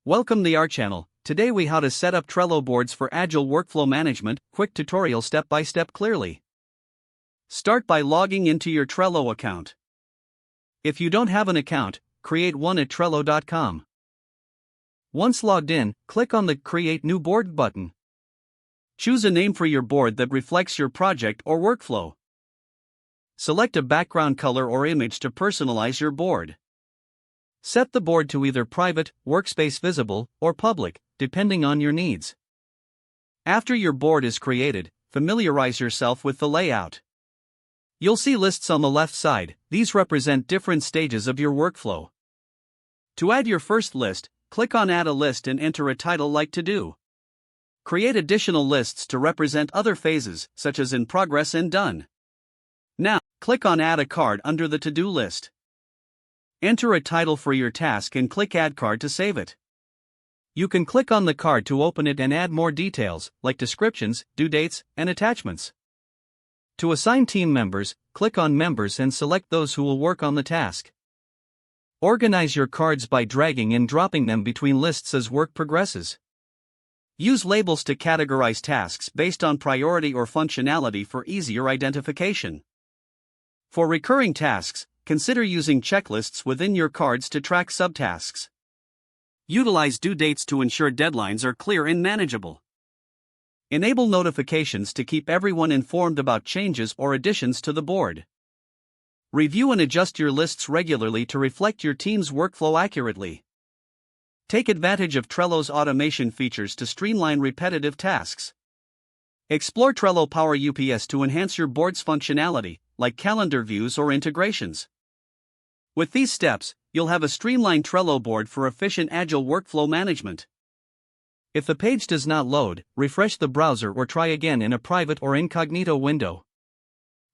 Welcome to our channel. Today we how to set up Trello boards for Agile workflow management. Quick tutorial step by step clearly. Start by logging into your Trello account. If you don't have an account, create one at Trello.com. Once logged in, click on the Create New Board button. Choose a name for your board that reflects your project or workflow. Select a background color or image to personalize your board. Set the board to either private, workspace visible, or public, depending on your needs. After your board is created, familiarize yourself with the layout. You'll see lists on the left side. These represent different stages of your workflow. To add your first list, click on Add a List and enter a title like To Do. Create additional lists to represent other phases, such as In Progress and Done. Now, click on Add a Card under the To-Do list. Enter a title for your task and click Add Card to save it. You can click on the card to open it and add more details, like descriptions, due dates, and attachments. To assign team members, click on Members and select those who will work on the task. Organize your cards by dragging and dropping them between lists as work progresses. Use labels to categorize tasks based on priority or functionality for easier identification. For recurring tasks, consider using checklists within your cards to track subtasks. Utilize due dates to ensure deadlines are clear and manageable. Enable notifications to keep everyone informed about changes or additions to the board. Review and adjust your lists regularly to reflect your team's workflow accurately. Take advantage of Trello's automation features to streamline repetitive tasks. Explore Trello Power UPS to enhance your board's functionality, like calendar views or integrations. With these steps, you'll have a streamlined Trello board for efficient Agile workflow management. If the page does not load, refresh the browser or try again in a private or incognito window.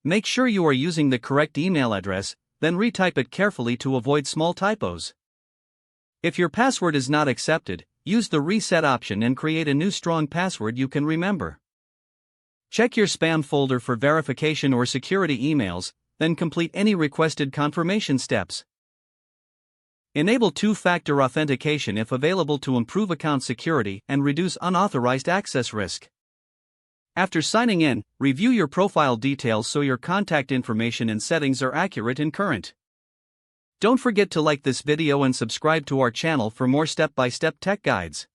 Make sure you are using the correct email address, then retype it carefully to avoid small typos. If your password is not accepted, use the reset option and create a new strong password you can remember. Check your spam folder for verification or security emails, then complete any requested confirmation steps. Enable two-factor authentication if available to improve account security and reduce unauthorized access risk. After signing in, review your profile details so your contact information and settings are accurate and current. Don't forget to like this video and subscribe to our channel for more step-by-step tech guides.